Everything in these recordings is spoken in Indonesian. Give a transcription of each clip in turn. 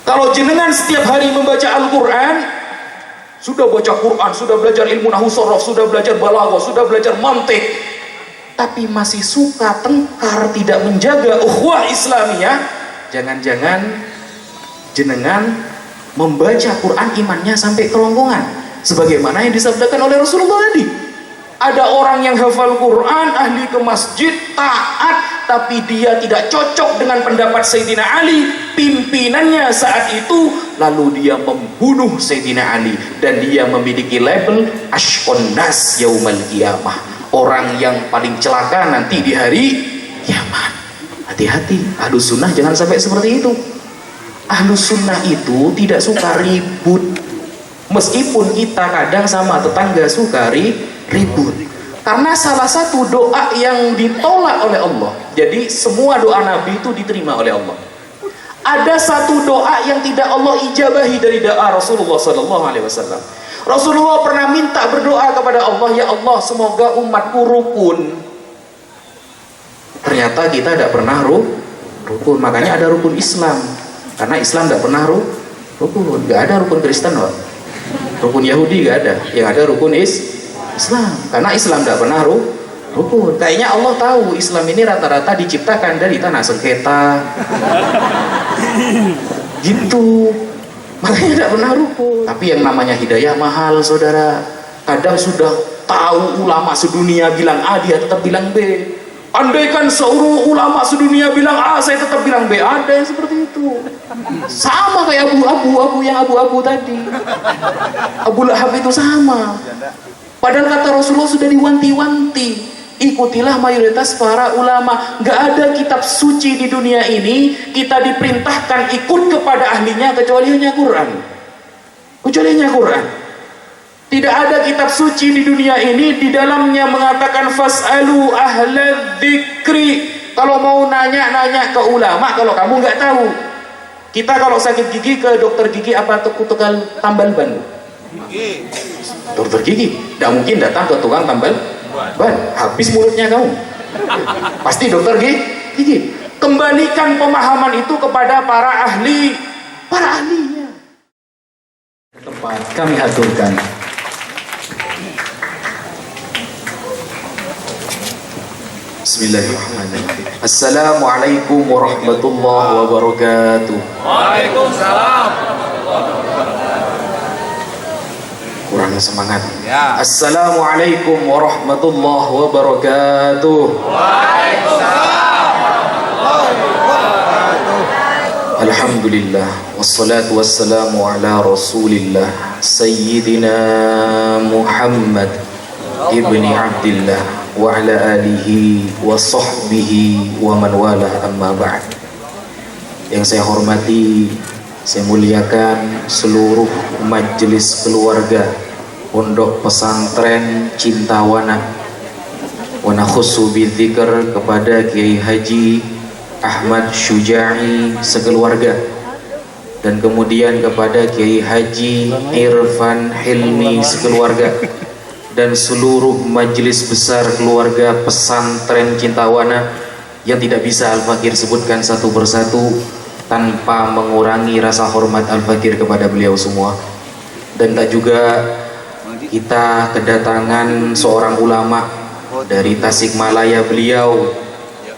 Kalau jenengan setiap hari membaca Al-Quran, sudah baca Quran, sudah belajar ilmu nahwu sorof, sudah belajar balaghah, sudah belajar mantik, tapi masih suka tengkar, tidak menjaga ukhuwah Islamiyah, jangan-jangan jenengan membaca Quran imannya sampai kelongkongan, sebagaimana yang disabdakan oleh Rasulullah tadi. Ada orang yang hafal Quran, ahli ke masjid, taat, tapi dia tidak cocok dengan pendapat Sayyidina Ali, pimpinannya saat itu, lalu dia membunuh Sayyidina Ali, dan dia memiliki label Ashqon Nas Yaumal Qiyamah, orang yang paling celaka nanti di hari kiamat. Hati-hati, Ahlus Sunnah jangan sampai seperti itu. Ahlus Sunnah itu tidak suka ribut, meskipun kita kadang sama tetangga suka ribut, karena salah satu doa yang ditolak oleh Allah. Jadi semua doa Nabi itu diterima oleh Allah. Ada satu doa yang tidak Allah ijabahi dari doa Rasulullah SAW. Rasulullah pernah minta berdoa kepada Allah, ya Allah semoga umatku rukun. Ternyata kita tidak pernah rukun, makanya ada rukun Islam, karena Islam tidak pernah rukun. Gak ada rukun Kristen loh, rukun Yahudi gak ada, yang ada rukun Islam, karena Islam tidak pernah rukun. Kayaknya Allah tahu Islam ini rata-rata diciptakan dari tanah sengketa gitu, makanya tidak pernah rukun. Tapi yang namanya hidayah mahal, saudara. Kadang sudah tahu ulama sedunia bilang A, dia tetap bilang B. Andaikan seluruh ulama sedunia bilang A, saya tetap bilang B. Ada yang seperti itu. Sama kayak abu-abu yang abu-abu tadi. Abu Lahab itu sama. Padahal kata Rasulullah sudah diwanti-wanti, ikutilah mayoritas para ulama. Gak ada kitab suci di dunia ini kita diperintahkan ikut kepada ahlinya kecuali hanya Quran. Tidak ada kitab suci di dunia ini di dalamnya mengatakan fas'alu ahla dzikri. Kalau mau nanya ke ulama, kalau kamu nggak tahu. Kita kalau sakit gigi ke dokter gigi apa tukang tambal ban? Dokter gigi, tidak mungkin datang ke tukang tambal ban, habis mulutnya kamu. Pasti dokter gigi. Kembalikan pemahaman itu kepada para ahlinya. Tempat kami aturkan. Bismillahirrahmanirrahim. Assalamualaikum warahmatullahi wabarakatuh. Waalaikumsalam. Kurang semangat ya. Assalamualaikum warahmatullahi wabarakatuh. Waalaikumsalam. Alhamdulillah wassalatu wassalamu ala rasulillah Sayyidina Muhammad ibni Abdillah wa ala alihi wa sahbihi wa man wala, amma ba'd. Yang saya hormati, saya muliakan seluruh majelis keluarga Pondok Pesantren Cintawana, wa nakhussu bidzikr kepada Kiai Haji Ahmad Syuja'i sekeluarga, dan kemudian kepada Kiai Haji Irfan Hilmi sekeluarga, dan seluruh majelis besar keluarga pesantren Cintawana yang tidak bisa Al-Fakir sebutkan satu persatu tanpa mengurangi rasa hormat Al-Fakir kepada beliau semua. Dan tak juga kita kedatangan seorang ulama dari Tasikmalaya. Beliau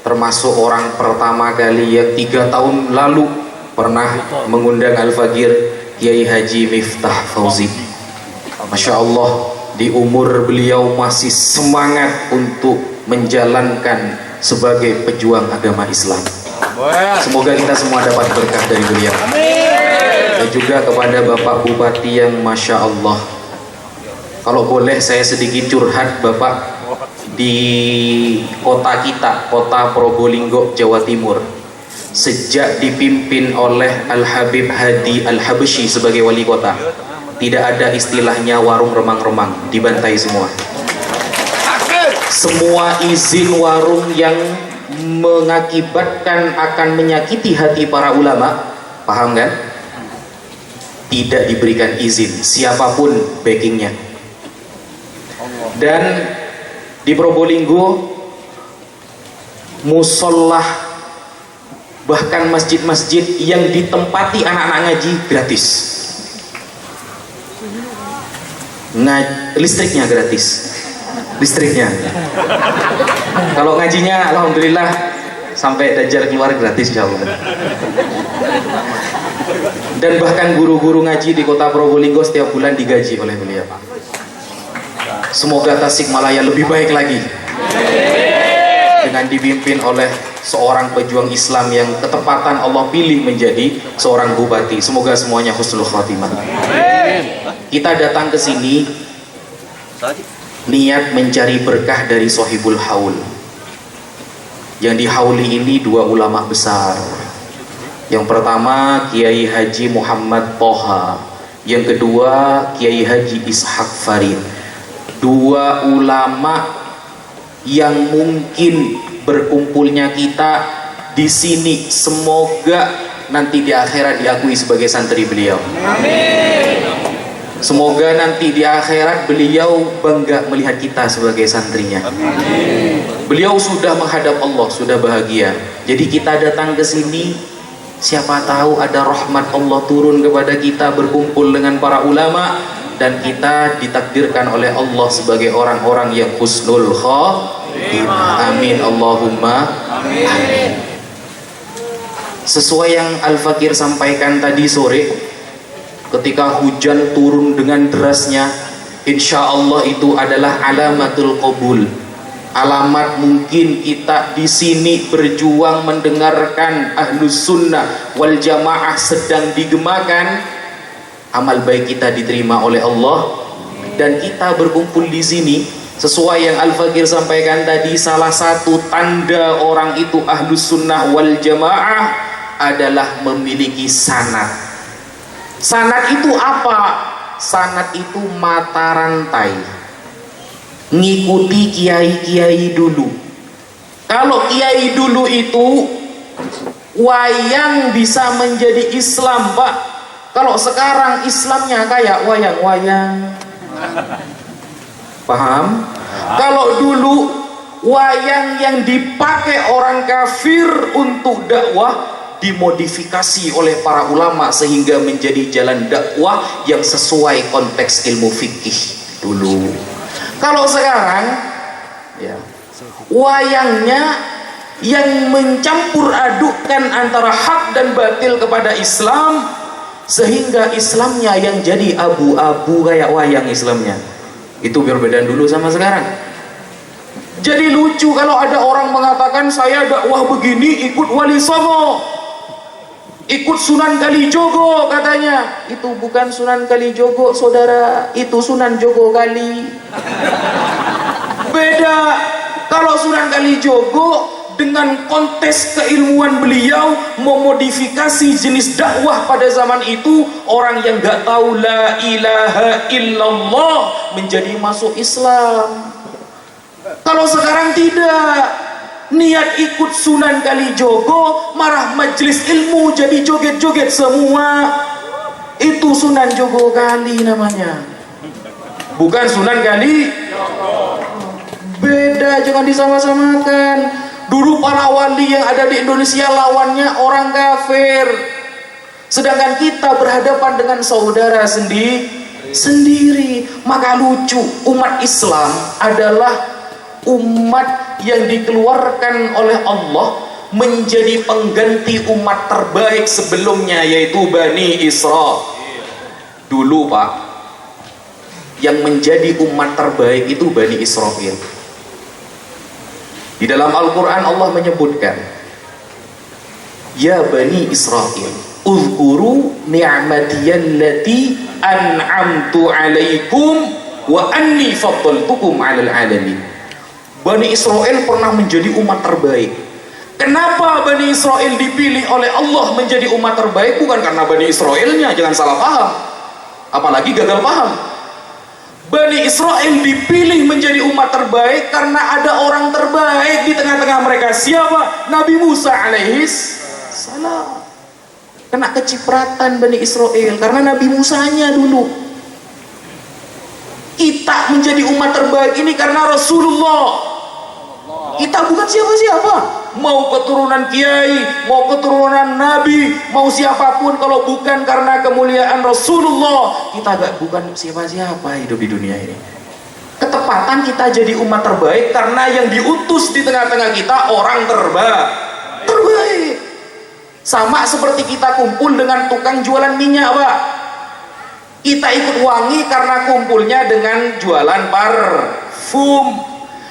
termasuk orang pertama kali yang 3 tahun lalu pernah mengundang Al-Fakir, Kiai Haji Miftah Fauzi. Masya Allah, di umur beliau masih semangat untuk menjalankan sebagai pejuang agama Islam. Semoga kita semua dapat berkah dari beliau. Dan juga kepada Bapak Bupati yang Masya Allah, kalau boleh saya sedikit curhat Bapak, di kota kita, kota Probolinggo, Jawa Timur, sejak dipimpin oleh Al-Habib Hadi Al-Habsyi sebagai wali kota, tidak ada istilahnya warung remang-remang, dibantai semua. Semua izin warung yang mengakibatkan akan menyakiti hati para ulama, paham kan? Tidak diberikan izin, siapapun backingnya. Dan di Probolinggo, musolah Bahkan masjid-masjid yang ditempati anak-anak ngaji gratis. Listriknya gratis. Listriknya. Kalau ngajinya alhamdulillah sampai Dajjal keluar gratis insyaallah. Dan bahkan guru-guru ngaji di kota Probolinggo setiap bulan digaji oleh beliau. Semoga Tasikmalaya lebih baik lagi dengan dipimpin oleh seorang pejuang Islam yang ketepatan Allah pilih menjadi seorang bupati. Semoga semuanya husnul khotimah. Kita datang ke sini niat mencari berkah dari Sohibul Haul. Yang dihauli ini dua ulama besar. Yang pertama Kiai Haji Muhammad Toha, yang kedua Kiai Haji Ishaq Farid. Dua ulama yang mungkin berkumpulnya kita di sini semoga nanti di akhirat diakui sebagai santri beliau. Amin. Semoga nanti di akhirat beliau bangga melihat kita sebagai santrinya. Amin. Beliau sudah menghadap Allah, sudah bahagia. Jadi kita datang ke sini, siapa tahu ada rahmat Allah turun kepada kita berkumpul dengan para ulama dan kita ditakdirkan oleh Allah sebagai orang-orang yang husnul khotimah. Amin Allahumma amin. Sesuai yang Al-Fakir sampaikan tadi sore, ketika hujan turun dengan derasnya, insya Allah itu adalah alamatul qabul. Alamat mungkin kita di sini berjuang mendengarkan Ahlus Sunnah wal Jamaah sedang digemakan, amal baik kita diterima oleh Allah. Dan kita berkumpul di sini sesuai yang Al-Fakir sampaikan tadi, salah satu tanda orang itu Ahlus Sunnah wal Jamaah adalah memiliki sanad. Sanad itu apa? Sanad itu mata rantai, ngikuti kiai-kiai dulu. Kalau kiai dulu itu wayang bisa menjadi Islam, Pak. Kalau sekarang Islamnya kayak wayang-wayang. Paham? Kalau dulu wayang yang dipakai orang kafir untuk dakwah dimodifikasi oleh para ulama sehingga menjadi jalan dakwah yang sesuai konteks ilmu fikih dulu. Kalau sekarang ya, wayangnya yang mencampur adukkan antara hak dan batil kepada Islam sehingga Islamnya yang jadi abu-abu kayak wayang Islamnya. Itu perbedaan dulu sama sekarang. Jadi lucu kalau ada orang mengatakan saya dakwah begini ikut Wali Songo, ikut Sunan Kalijogo katanya. Itu bukan Sunan Kalijogo saudara, itu Sunan Jogo Kali. Beda. Kalau Sunan Kalijogo dengan kontes keilmuan beliau memodifikasi jenis dakwah pada zaman itu, orang yang gak tahu la ilaha illallah menjadi masuk Islam. Kalau sekarang tidak, niat ikut Sunan Kalijogo, marah majelis ilmu jadi joget-joget semua. Itu Sunan Jogo Kali namanya, bukan Sunan Kalijogo. Beda, jangan disama-samakan. Dulu para wali yang ada di Indonesia lawannya orang kafir, sedangkan kita berhadapan dengan saudara sendiri. Maka lucu, umat Islam adalah umat yang dikeluarkan oleh Allah menjadi pengganti umat terbaik sebelumnya, yaitu Bani Israil. Dulu Pak, yang menjadi umat terbaik itu Bani Israil. Di dalam Al-Quran Allah menyebutkan, ya Bani Israil, uzkuru ni'matiyallati an'amtu alaikum wa anni faddaltukum 'alal 'alamin. Bani Israil pernah menjadi umat terbaik. Kenapa Bani Israil dipilih oleh Allah menjadi umat terbaik? Bukan karena Bani Israilnya, jangan salah paham, apalagi gagal paham. Bani Israil dipilih menjadi umat terbaik karena ada orang terbaik di tengah-tengah mereka. Siapa? Nabi Musa alaihis salam. Kena kecipratan Bani Israil karena Nabi Musanya dulu. Kita menjadi umat terbaik ini karena Rasulullah. Kita bukan siapa-siapa. mau keturunan kiai, mau keturunan nabi, mau siapapun, kalau bukan karena kemuliaan Rasulullah, kita bukan siapa-siapa hidup di dunia ini. Ketepatan kita jadi umat terbaik karena yang diutus di tengah-tengah kita orang terbaik. Sama seperti kita kumpul dengan tukang jualan minyak, Pak. Kita ikut wangi karena kumpulnya dengan jualan parfum.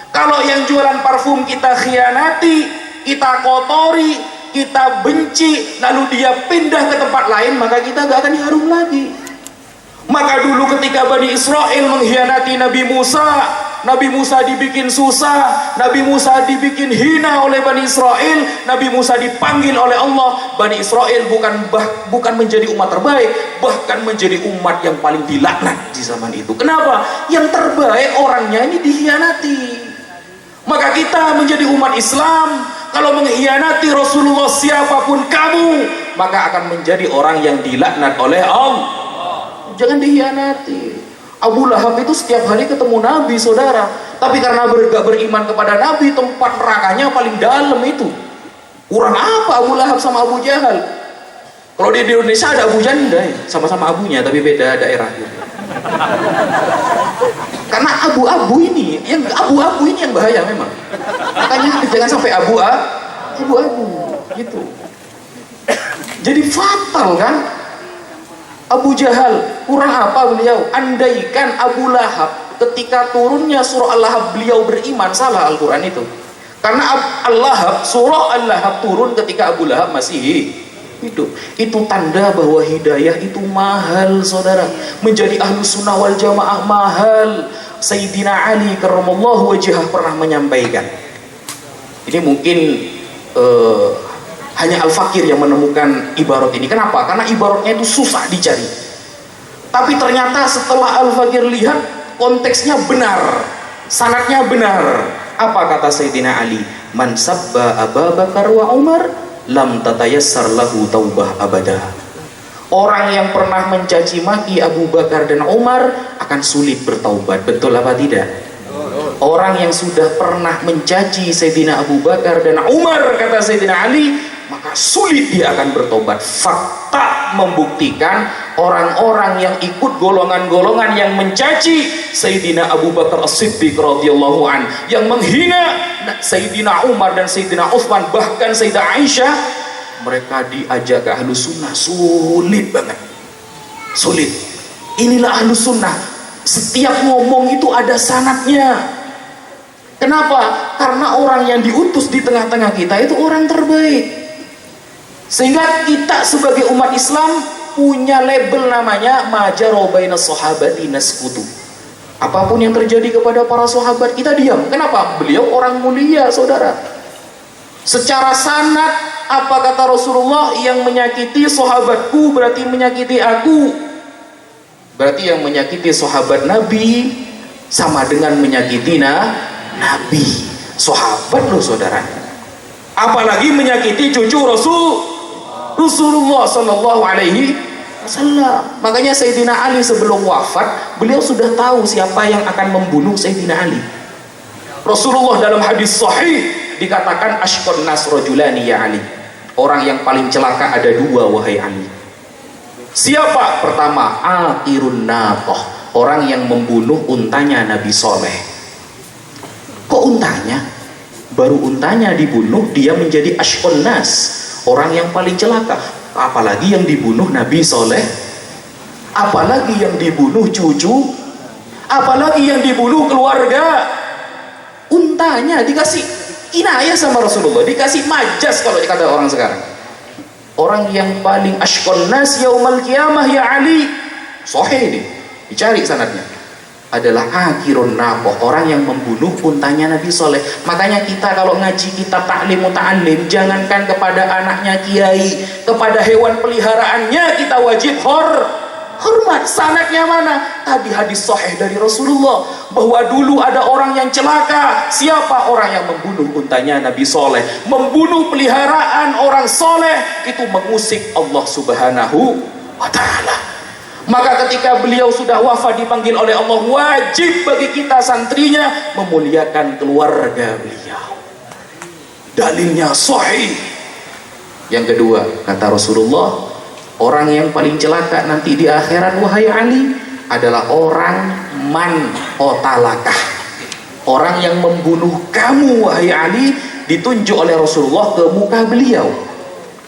Kalau yang jualan parfum kita khianati, kita kotori, kita benci, lalu dia pindah ke tempat lain, maka kita gak akan harum lagi. Maka dulu ketika Bani Israel mengkhianati Nabi Musa dibikin susah, Nabi Musa dibikin hina oleh Bani Israel, Nabi Musa dipanggil oleh Allah. Bani Israel bukan menjadi umat terbaik, bahkan menjadi umat yang paling dilaknat di zaman itu. Kenapa? Yang terbaik orangnya ini dikhianati. Maka kita menjadi umat Islam, kalau mengkhianati Rasulullah siapapun kamu, maka akan menjadi orang yang dilaknat oleh Allah. Jangan dikhianati. Abu Lahab itu setiap hari ketemu Nabi, saudara, tapi karena gak beriman kepada Nabi, tempat nerakanya paling dalam itu. Kurang apa Abu Lahab sama Abu Jahal? Kalau di Indonesia ada Abu Janda, sama-sama abunya tapi beda daerah. Karena abu-abu ini yang bahaya memang. Makanya jangan sampai abu-abu gitu. Jadi fatal kan? Abu Jahal, kurang apa beliau? Andaikan Abu Lahab ketika turunnya surah Al-Lahab beliau beriman, salah Al-Quran itu. Karena Al-Lahab, surah Al-Lahab turun ketika Abu Lahab masih hidup. Itu tanda bahwa hidayah itu mahal, saudara. Menjadi ahlus sunnah wal jamaah mahal. Sayyidina Ali karramallahu wajhah pernah menyampaikan. Ini mungkin hanya Al-Fakir yang menemukan ibarat ini. Kenapa? Karena ibaratnya itu susah dicari. Tapi ternyata setelah Al-Fakir lihat, konteksnya benar, sanadnya benar. Apa kata Sayyidina Ali? Man sabba Abu Bakar wa Umar lam tatayassar lahu taubah abada. Orang yang pernah mencaci maki Abu Bakar dan Umar akan sulit bertaubat. Betul apa tidak? Orang yang sudah pernah mencaci Sayyidina Abu Bakar dan Umar, kata Sayyidina Ali, maka sulit dia akan bertobat. Fakta membuktikan orang-orang yang ikut golongan-golongan yang mencaci Sayyidina Abu Bakar As-Siddiq radhiyallahu an, yang menghina Sayyidina Umar dan Sayyidina Utsman, bahkan Sayyidah Aisyah, mereka diajak ke Ahlus Sunnah sulit banget. Sulit. Inilah Ahlus Sunnah. Setiap ngomong itu ada sanadnya. Kenapa? Karena orang yang diutus di tengah-tengah kita itu orang terbaik. Sehingga kita sebagai umat Islam punya label namanya majaro bainas sahabati naskutu. Apapun yang terjadi kepada para sahabat kita diam. Kenapa? Beliau orang mulia, saudara. Secara sanad, apa kata Rasulullah? Yang menyakiti sahabatku berarti menyakiti aku. Berarti yang menyakiti sahabat Nabi sama dengan menyakiti Nabi. Sahabat loh, saudara. Apalagi menyakiti cucu Rasulullah sallallahu alaihi wasallam. Makanya Sayyidina Ali sebelum wafat, beliau sudah tahu siapa yang akan membunuh Sayyidina Ali. Rasulullah dalam hadis sahih dikatakan ashqan nas rajulani ya Ali. Orang yang paling celaka ada dua, wahai Ali. Siapa? Pertama, atirun naqah, orang yang membunuh untanya Nabi Soleh. Kok untanya? Baru untanya dibunuh, dia menjadi ashqan nas, orang yang paling celaka. Apalagi yang dibunuh Nabi Soleh, apalagi yang dibunuh cucu, apalagi yang dibunuh keluarga. Untanya dikasih inayah sama Rasulullah, dikasih majas kalau dikata orang sekarang. Orang yang paling ashqan nas yaumal qiyamah ya Ali, sahih ini, dicari sanadnya, adalah akhirun naqah, orang yang membunuh untanya Nabi Soleh. Makanya kita kalau ngaji kitab ta'lim muta'allim, jangankan kepada anaknya kiai, kepada hewan peliharaannya kita wajib hormat. Sanadnya mana? Tadi hadis sahih dari Rasulullah bahwa dulu ada orang yang celaka. Siapa? Orang yang membunuh untanya Nabi Soleh, membunuh peliharaan orang soleh. Itu mengusik Allah subhanahu wa ta'ala. Maka ketika beliau sudah wafat dipanggil oleh Allah, wajib bagi kita santrinya memuliakan keluarga beliau. dalilnya sahih. Yang kedua, kata Rasulullah, orang yang paling celaka nanti di akhirat wahai Ali adalah orang man qatalakah, orang yang membunuh kamu wahai Ali. Ditunjuk oleh Rasulullah ke muka beliau,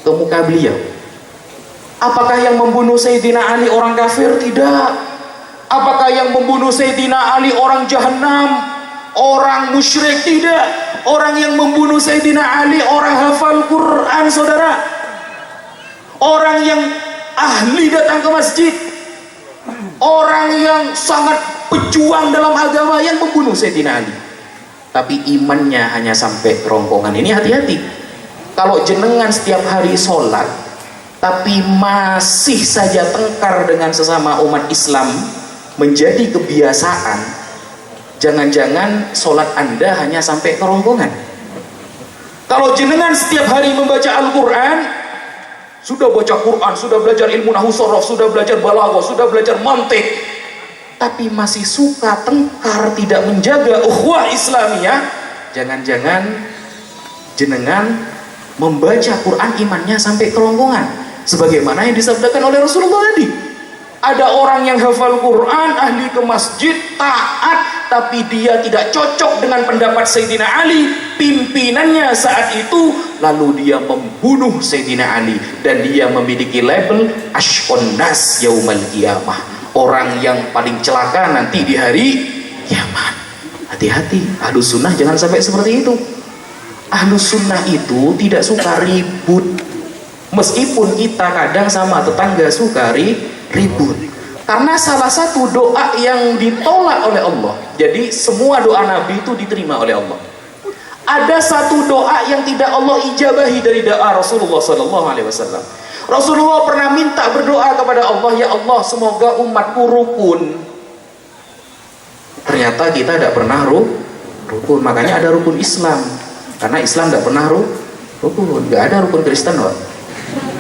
ke muka beliau. Apakah yang membunuh Sayyidina Ali orang kafir? Tidak. Apakah yang membunuh Sayyidina Ali orang jahanam, orang musyrik? Tidak. Orang yang membunuh Sayyidina Ali orang hafal Quran, saudara, orang yang ahli datang ke masjid, orang yang sangat pejuang dalam agama yang membunuh Sayyidina Ali. Tapi imannya hanya sampai kerongkongan. Ini hati-hati. Kalau jenengan setiap hari sholat tapi masih saja tengkar dengan sesama umat Islam menjadi kebiasaan, jangan-jangan sholat Anda hanya sampai kerongkongan. Kalau jenengan setiap hari membaca Al-Quran, sudah baca Quran, sudah belajar ilmu nahwu sorof, sudah belajar balaghah, sudah belajar mantik, tapi masih suka tengkar, tidak menjaga ukhuwah Islamiyah, jangan-jangan jenengan membaca Quran imannya sampai kerongkongan. Sebagaimana yang disabdakan oleh Rasulullah tadi. Ada orang yang hafal Quran, ahli ke masjid, taat, tapi dia tidak cocok dengan pendapat Sayyidina Ali, pimpinannya saat itu, lalu dia membunuh Sayyidina Ali, dan dia memiliki label ashqon nas yaumal qiyamah, orang yang paling celaka nanti di hari kiamat. Hati-hati, Ahlus Sunnah jangan sampai seperti itu. Ahlus Sunnah itu tidak suka ribut, meskipun kita kadang sama tetangga suka ribut, karena salah satu doa yang ditolak oleh Allah. Jadi semua doa Nabi itu diterima oleh Allah. Ada satu doa yang tidak Allah ijabahi dari doa Rasulullah SAW. Rasulullah pernah minta berdoa kepada Allah, ya Allah semoga umatku rukun. Ternyata kita tidak pernah rukun. Makanya ada rukun Islam, karena Islam tidak pernah rukun. Gak ada rukun Kristen, Pak.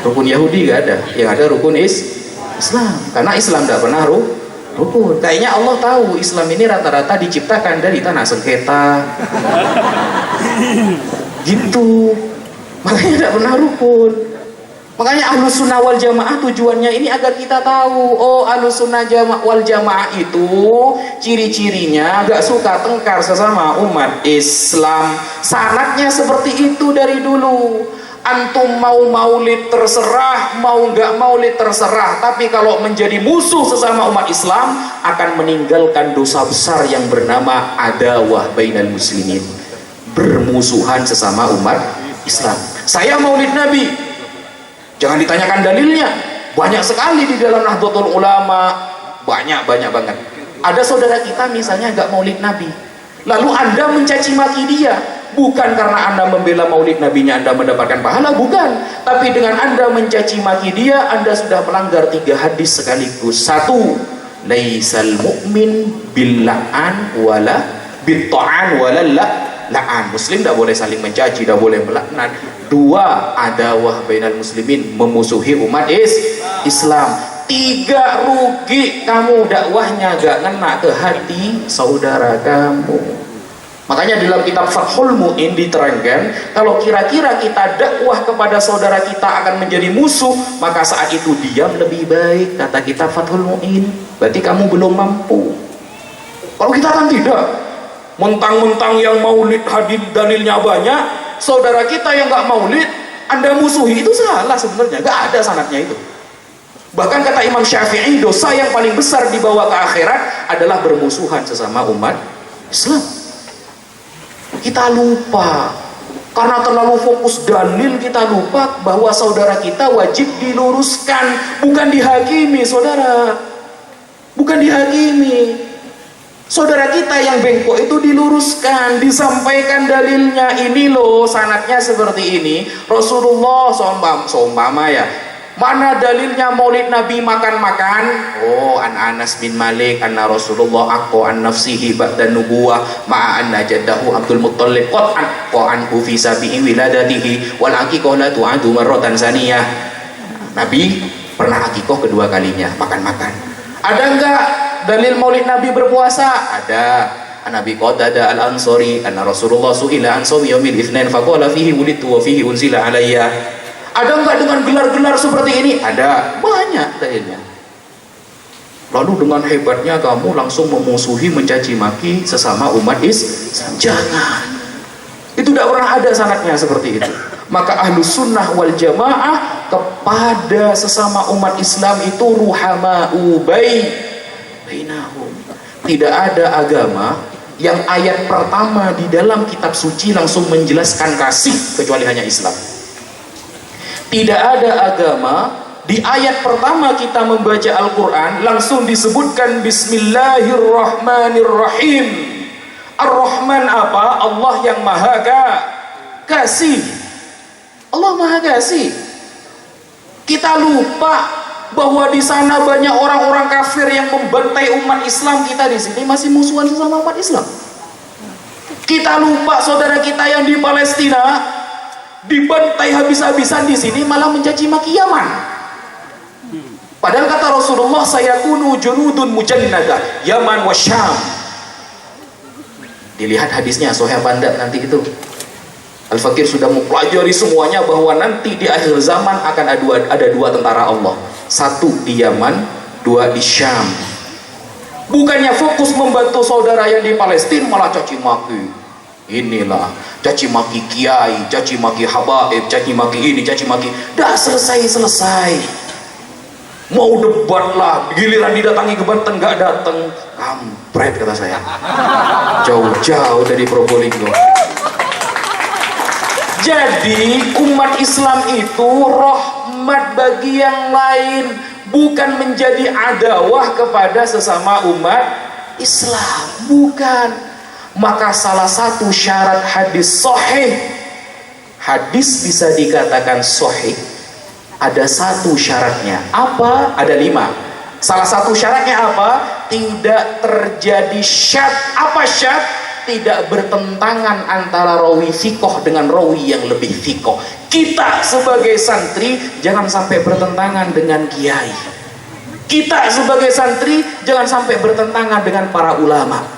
Rukun Yahudi gak ada. Yang ada rukun Islam, karena Islam tidak pernah rukun. Kayaknya Allah tahu Islam ini rata-rata diciptakan dari tanah sengketa gitu, makanya tidak pernah rukun. Makanya Ahlus Sunnah wal Jamaah tujuannya ini agar kita tahu, oh Ahlus Sunnah wal Jamaah itu ciri-cirinya gak suka tengkar sesama umat Islam. Sanadnya seperti itu dari dulu. Antum mau maulid terserah, mau nggak maulid terserah, tapi kalau menjadi musuh sesama umat Islam akan meninggalkan dosa besar yang bernama adawah bainal muslimin, bermusuhan sesama umat Islam. Saya maulid Nabi, jangan ditanyakan dalilnya, banyak sekali di dalam Nahdlatul Ulama, banyak banget. Ada saudara kita misalnya nggak maulid Nabi, lalu Anda mencaci maki dia. Bukan karena Anda membela maulid nabinya Anda mendapatkan pahala, bukan. Tapi dengan Anda mencaci maki dia, Anda sudah melanggar 3 hadis sekaligus. 1, laisal mu'min billa'an wala bitta'an wala la'an. Muslim tidak boleh saling mencaci, tidak boleh melaknat. 2, adawah bainal muslimin, memusuhi umat Islam. 3, rugi kamu dakwahnya gak ngena ke hati saudara kamu. Makanya dalam kitab Fathul Mu'in diterangkan, kalau kira-kira kita dakwah kepada saudara kita akan menjadi musuh, maka saat itu diam lebih baik, kata kitab Fathul Mu'in. Berarti kamu belum mampu. Kalau kita kan tidak, mentang-mentang yang maulid hadis dalilnya banyak, saudara kita yang gak maulid Anda musuhi, itu salah sebenarnya, gak ada sanadnya itu. Bahkan kata Imam Syafi'i, dosa yang paling besar dibawa ke akhirat adalah bermusuhan sesama umat Islam. Kita lupa, karena terlalu fokus dalil, kita lupa bahwa saudara kita wajib diluruskan, bukan dihakimi, saudara. Bukan dihakimi. Saudara kita yang bengkok itu diluruskan, disampaikan dalilnya. Ini loh sanadnya seperti ini. Rasulullah seumpama ya, mana dalilnya maulid Nabi makan-makan? Oh, an Anas bin Malik anna Rasulullah aqqa an nafsihi ba'da nubuwah ma'a anna jaddahu Abdul Muttalib qad fi sabihi wiladatihi wal aqiqah la tu'adu marratan saniyah. Nabi pernah aqiqah kedua kalinya, makan-makan. Ada enggak dalil maulid Nabi berpuasa? Ada. an Abi Qatadah Al-Ansari anna Rasulullah su'ila an shaumi yaumil itsnain faqala fihi wulidtu wa fihi unzila alayya. Ada enggak dengan gelar-gelar seperti ini? Ada, banyak dalilnya. Lalu dengan hebatnya kamu langsung memusuhi, mencaci maki sesama umat Islam. Jangan. Itu tidak pernah ada sanadnya seperti itu. Maka Ahlus Sunnah wal Jamaah kepada sesama umat Islam itu ruhama'u bainahum. Tidak ada agama yang ayat pertama di dalam kitab suci langsung menjelaskan kasih kecuali hanya Islam. Tidak ada agama di ayat pertama kita membaca Al-Quran langsung disebutkan Bismillahirrahmanirrahim. Ar-Rahman apa? Allah yang maha kasih. Allah maha kasih. Kita lupa bahwa di sana banyak orang-orang kafir yang membantai umat Islam. Kita di sini masih musuhan sesama umat Islam. Kita lupa saudara kita yang di Palestina dibantai habis-habisan, di sini malah mencaci maki Yaman. Padahal kata Rasulullah, sayakunu junudun mujannada Yaman wa Syam. Dilihat hadisnya, Sahih Bandar nanti itu. Al-Fakir sudah mempelajari semuanya bahwa nanti di akhir zaman akan ada dua tentara Allah. Satu di Yaman, dua di Syam. Bukannya fokus membantu saudara yang di Palestina, malah caci maki. Inilah caci maki kiai, caci maki habaib, caci maki ini, caci maki. Dah selesai. Mau debat lah, giliran didatangi ke Banten nggak datang, kampret kata saya. Jauh-jauh dari Probolinggo. Jadi umat Islam itu rahmat bagi yang lain, bukan menjadi adawah kepada sesama umat Islam, bukan. Maka salah satu syarat hadis sahih, hadis bisa dikatakan sahih, ada satu syaratnya. Apa? Ada 5. Salah satu syaratnya apa? Tidak terjadi syad. Apa syad? Tidak bertentangan antara rawi fikoh dengan rawi yang lebih fikoh. Kita sebagai santri jangan sampai bertentangan dengan kiai. Kita sebagai santri jangan sampai bertentangan dengan para ulama.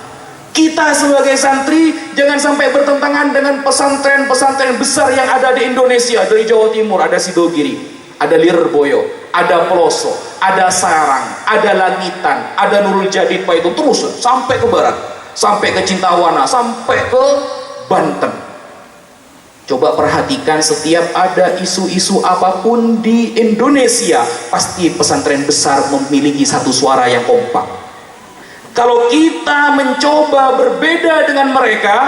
Kita sebagai santri jangan sampai bertentangan dengan pesantren-pesantren besar yang ada di Indonesia. Dari Jawa Timur ada Sidogiri, ada Lirboyo, ada Peloso, ada Sarang, ada Langitan, ada Nurul Jadid, itu terus sampai ke barat, sampai ke Cintawana, sampai ke Banten. Coba perhatikan, setiap ada isu-isu apapun di Indonesia, pasti pesantren besar memiliki satu suara yang kompak. Kalau kita mencoba berbeda dengan mereka,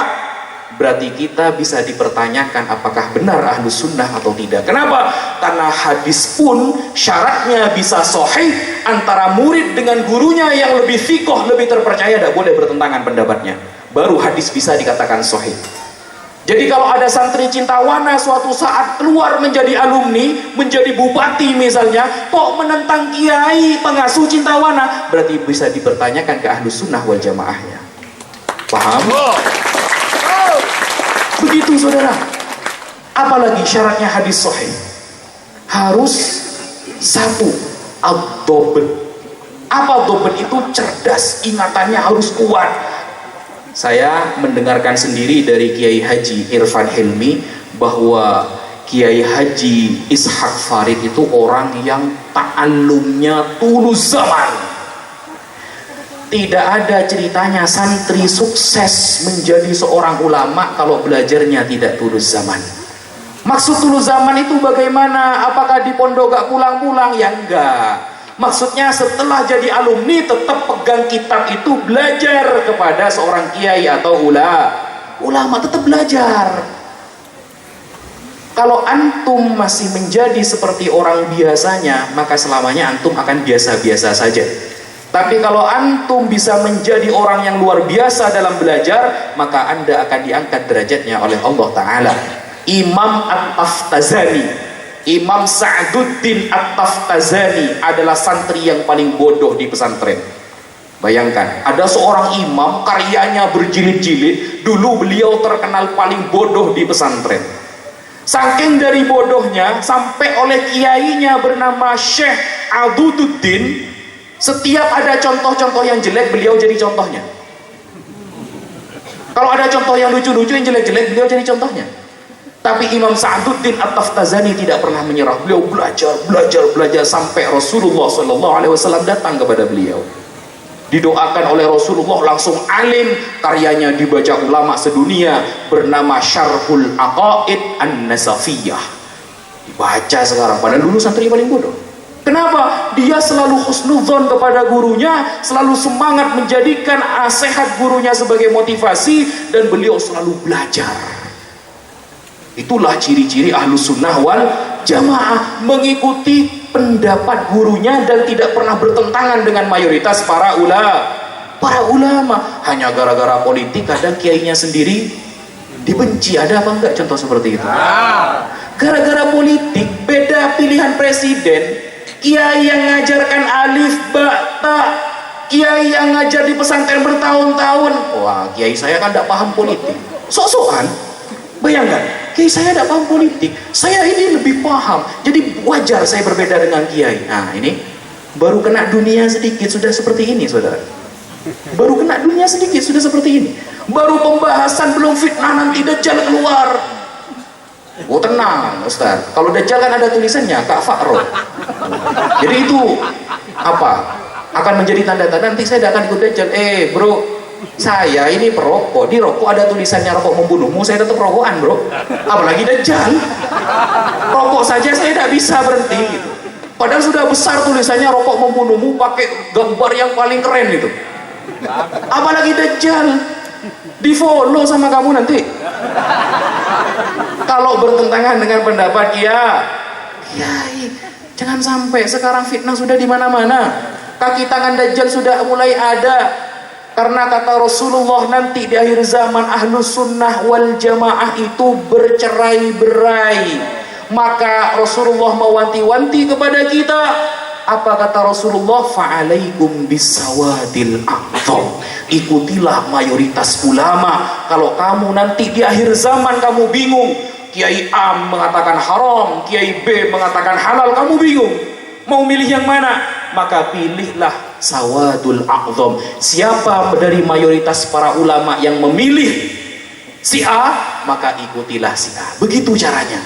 berarti kita bisa dipertanyakan apakah benar Ahlus Sunnah atau tidak. Kenapa? Karena hadis pun syaratnya bisa sahih, antara murid dengan gurunya yang lebih fikoh, lebih terpercaya, tidak boleh bertentangan pendapatnya. Baru hadis bisa dikatakan sahih. Jadi kalau ada santri Cintawana suatu saat keluar menjadi alumni, menjadi bupati misalnya, kok menentang kiai pengasuh Cintawana, berarti bisa dipertanyakan ke Ahlus Sunnah wal Jamaahnya. Paham? Begitu saudara. Apalagi syaratnya hadis sahih, harus satu, ad-dobet. Apa dobet itu? Cerdas, ingatannya harus kuat. Saya mendengarkan sendiri dari Kiai Haji Irfan Hilmi bahwa Kiai Haji Ishak Farid itu orang yang ta'allumnya tulus zaman. Tidak ada ceritanya santri sukses menjadi seorang ulama kalau belajarnya tidak tulus zaman. Maksud tulus zaman itu bagaimana? Apakah di pondok gak pulang-pulang? Ya enggak. Maksudnya setelah jadi alumni tetap pegang kitab itu, belajar kepada seorang kiai atau ulama, tetap belajar. Kalau antum masih menjadi seperti orang biasanya, maka selamanya antum akan biasa-biasa saja. Tapi kalau antum bisa menjadi orang yang luar biasa dalam belajar, maka anda akan diangkat derajatnya oleh Allah Ta'ala. Imam At-Taftazani, Imam Sa'duddin At-Taftazani adalah santri yang paling bodoh di pesantren. Bayangkan, ada seorang imam karyanya berjilid-jilid, dulu beliau terkenal paling bodoh di pesantren. Saking dari bodohnya, sampai oleh kiainya bernama Syekh Adududdin, setiap ada contoh-contoh yang jelek beliau jadi contohnya. Kalau ada contoh yang lucu-lucu, yang jelek-jelek, beliau jadi contohnya. Tapi Imam Sa'duddin At-Taftazani tidak pernah menyerah. Beliau belajar sampai Rasulullah SAW datang kepada beliau. Didoakan oleh Rasulullah, langsung alim. Karyanya dibaca ulama sedunia, bernama Syarhul Aqaid An-Nasafiyah. Dibaca sekarang, padahal dulu santri paling bodoh. Kenapa? Dia selalu husnudzon kepada gurunya, selalu semangat menjadikan nasihat gurunya sebagai motivasi, dan beliau selalu belajar. Itulah ciri-ciri Ahlus Sunnah wal Jamaah, mengikuti pendapat gurunya dan tidak pernah bertentangan dengan mayoritas para ulama. Hanya gara-gara politik kadang kiainya sendiri dibenci. Ada apa enggak contoh seperti itu? Gara-gara politik, beda pilihan presiden, kiai yang ngajarkan alif ba ta, kiai yang ngajar di pesantren bertahun-tahun, wah kiai saya kan tidak paham politik, sok-sokan. Bayangkan, kiai saya tidak paham politik, saya ini lebih paham, jadi wajar saya berbeda dengan kiai. Nah ini baru kena dunia sedikit sudah seperti ini, saudara. Baru kena dunia sedikit sudah seperti ini. Baru pembahasan, belum fitnah nanti Dajjal keluar. Oh tenang Ustaz, kalau Dajjal kan ada tulisannya Kak Fakro. Jadi itu apa? Akan menjadi tanda-tanda nanti saya tidak akan ikut Dajjal. Bro, saya ini perokok, di rokok ada tulisannya rokok membunuhmu, saya tetap rokokan bro. Apalagi Dajjal. Rokok saja saya tidak bisa berhenti gitu. Padahal sudah besar tulisannya rokok membunuhmu, pakai gambar yang paling keren itu. Apalagi Dajjal. Di follow sama kamu nanti. Kalau bertentangan dengan pendapat kiai, jangan sampai. Sekarang fitnah sudah di mana-mana. Kaki tangan Dajjal sudah mulai ada. Karena kata Rasulullah, nanti di akhir zaman Ahlus Sunnah wal Jamaah itu bercerai-berai. Maka Rasulullah mewanti-wanti kepada kita. Apa kata Rasulullah? Fa'alaikum bisawadil a'zam. Ikutilah mayoritas ulama. Kalau kamu nanti di akhir zaman kamu bingung, Kiai A mengatakan haram, Kiai B mengatakan halal, kamu bingung mau milih yang mana, maka pilihlah sawadul a'zam. Siapa dari mayoritas para ulama yang memilih si A, maka ikutilah si A. Begitu caranya.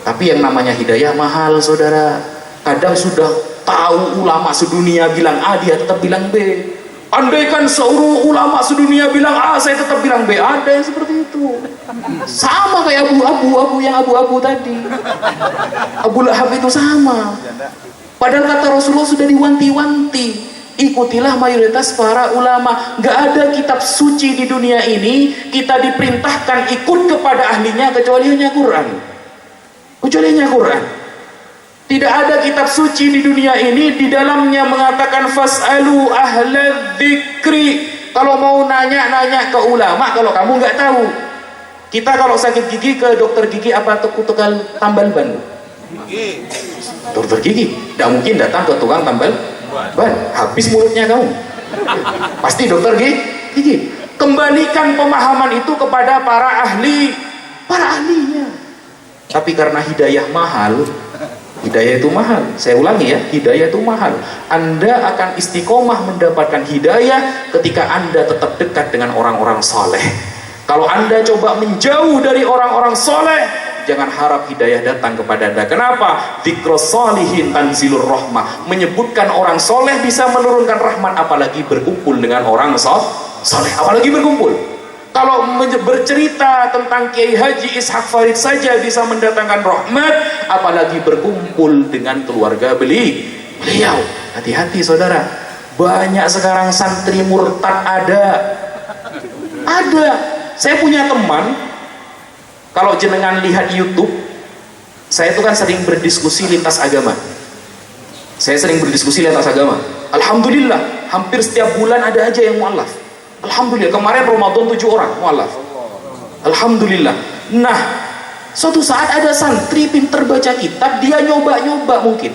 Tapi yang namanya hidayah mahal, saudara. Kadang sudah tahu ulama sedunia bilang A, dia tetap bilang B. Andaikan seluruh ulama sedunia bilang A, saya tetap bilang B. Ada yang seperti itu. Sama kayak abu-abu yang abu-abu tadi. Abu Lahab itu sama. Padahal kata Rasulullah sudah diwanti-wanti, ikutilah mayoritas para ulama. Gak ada kitab suci di dunia ini kita diperintahkan ikut kepada ahlinya kecuali hanya Quran. Tidak ada kitab suci di dunia ini di dalamnya mengatakan fas'alu ahla dzikri. Kalau mau nanya-nanya ke ulama, kalau kamu nggak tahu. Kita kalau sakit gigi ke dokter gigi apa tukang tambal ban? Dokter gigi tidak mungkin datang ke tukang tambal ban, habis mulutnya kamu. Pasti dokter gigi. Kembalikan pemahaman itu kepada para ahlinya. Tapi karena hidayah mahal, hidayah itu mahal. Saya ulangi ya, hidayah itu mahal. Anda akan istiqomah mendapatkan hidayah ketika Anda tetap dekat dengan orang-orang soleh. Kalau Anda coba menjauh dari orang-orang soleh, jangan harap hidayah datang kepada Anda. Kenapa? Dzikros sholihin tanzilur rahmah. Menyebutkan orang soleh bisa menurunkan rahmat, apalagi berkumpul dengan orang soleh, apalagi berkumpul. Kalau bercerita tentang Kiai Haji Ishaq Farid saja bisa mendatangkan rahmat, apalagi berkumpul dengan keluarga beliau. Hati-hati saudara, banyak sekarang santri murtad ada. Saya punya teman, kalau jenengan lihat YouTube, saya itu kan sering berdiskusi lintas agama. Alhamdulillah, hampir setiap bulan ada aja yang mu'alaf. Alhamdulillah, kemarin Ramadan 7 orang mu'alaf. Alhamdulillah. Nah, suatu saat ada santri pinter baca kitab, dia nyoba-nyoba mungkin.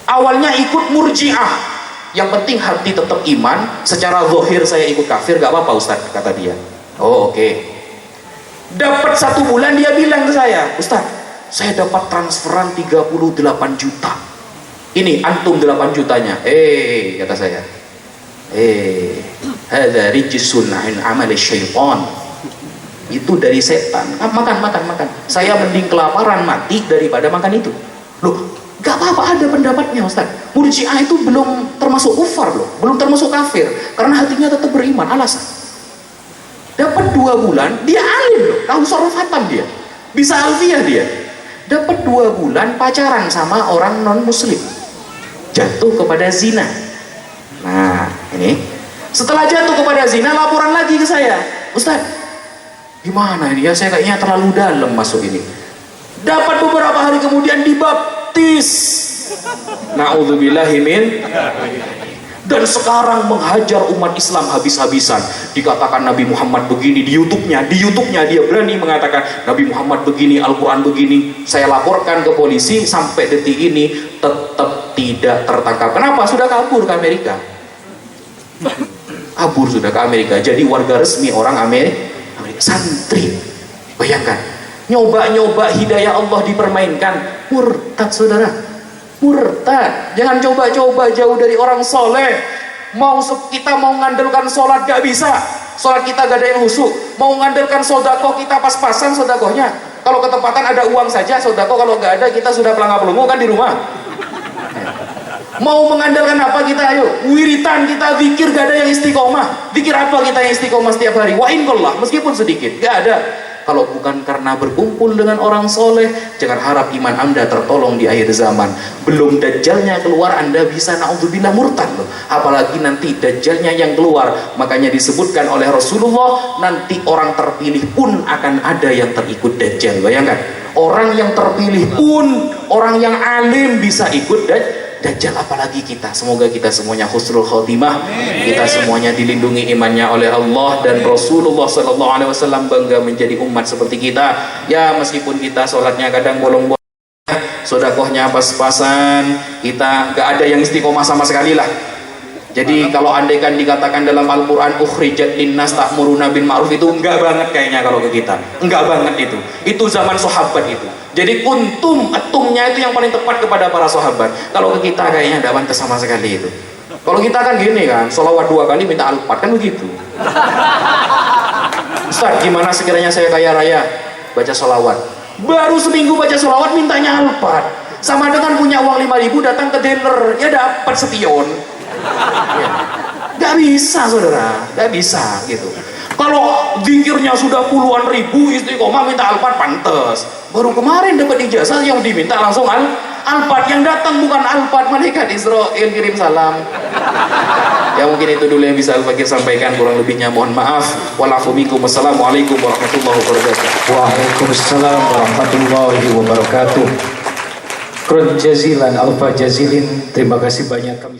Awalnya ikut murji'ah, yang penting hati tetap iman. Secara zahir saya ikut kafir, gak apa-apa Ustaz, kata dia. Oh oke. Dapat 1 bulan dia bilang ke saya, Ustaz, saya dapat transferan 38 juta. Ini antum 8 jutanya. Kata saya. Hadza rijsun 'an 'amali syaitan. Itu dari setan. Makan. Saya mending kelaparan mati daripada makan itu. Loh, gak apa-apa ada pendapatnya Ustaz. Murji'ah itu belum termasuk kufar loh, belum termasuk kafir, karena hatinya tetap beriman. Alasan dapat 2 bulan dia alim loh, tahu sorof hatam dia, bisa alfiah dia. Dapat 2 bulan pacaran sama orang non muslim, jatuh kepada zina. Nah ini setelah jatuh kepada zina laporan lagi ke saya, Ustaz gimana ini ya, saya kayaknya terlalu dalam masuk ini. Dapat beberapa hari kemudian dibaptis, na'udzubillahi min, dan sekarang menghajar umat Islam habis-habisan. Dikatakan Nabi Muhammad begini di YouTube-nya dia berani mengatakan Nabi Muhammad begini, Al-Quran begini. Saya laporkan ke polisi, sampai detik ini tetap tidak tertangkap. Kenapa? Sudah kabur ke Amerika. Kabur sudah ke Amerika, jadi warga resmi orang Amerika. Santri, bayangkan, nyoba-nyoba hidayah Allah dipermainkan, murtad saudara, murtad. Jangan coba-coba jauh dari orang soleh. Kita mau ngandalkan sholat gak bisa, sholat kita gak ada yang husuk. Mau ngandalkan sodakoh kita pas-pasan sodakohnya, kalau ketepatan ada uang saja sodakoh, kalau gak ada kita sudah pelangga-pelungu kan di rumah. Mau mengandalkan apa kita? Ayo, wiritan kita, zikir gak ada yang istiqomah. Zikir apa kita yang istiqomah setiap hari? Wa inqallah, meskipun sedikit, gak ada. Kalau bukan karena berkumpul dengan orang soleh, jangan harap iman Anda tertolong di akhir zaman. Belum dajjalnya keluar, Anda bisa na'udzubillah murtad loh. Apalagi nanti dajjalnya yang keluar. Makanya disebutkan oleh Rasulullah, nanti orang terpilih pun akan ada yang terikut dajjal. Bayangkan, orang yang terpilih pun, orang yang alim bisa ikut dajjal, apalagi kita. Semoga kita semuanya husnul khotimah, kita semuanya dilindungi imannya oleh Allah dan Rasulullah SAW bangga menjadi umat seperti kita. Ya meskipun kita sholatnya kadang bolong-bolong, sodakohnya pas-pasan, kita gak ada yang istiqomah sama sekali lah. Jadi kalau andaikan dikatakan dalam Al-Quran ukhrijat linnas ta'muruna bil ma'ruf, itu enggak banget kayaknya kalau ke kita, enggak banget itu zaman sahabat itu. Jadi atumnya itu yang paling tepat kepada para sahabat. Kalau ke kita kayaknya enggak pantas sama sekali itu. Kalau kita kan gini kan, sholawat 2 kali minta Al-Fat kan begitu. Ustaz gimana sekiranya saya kaya raya baca sholawat, baru seminggu baca sholawat mintanya Al-Fat, sama dengan punya uang 5.000 datang ke dealer, ya dapat sepion. Ya. Gak bisa saudara, gak bisa gitu. Kalau zikirnya sudah puluhan ribu istiqomah minta Al-Fat pantes. Baru kemarin dapat ijazah yang diminta langsung Al-Fat, yang datang bukan Al-Fat, malaikat Israel kirim salam. Ya mungkin itu dulu yang bisa Al-Fakir sampaikan, kurang lebihnya mohon maaf. Wassalamualaikum warahmatullahi wabarakatuh. Waalaikumsalam warahmatullahi wabarakatuh. Kurun jazilan alfa jazilin, terima kasih banyak kami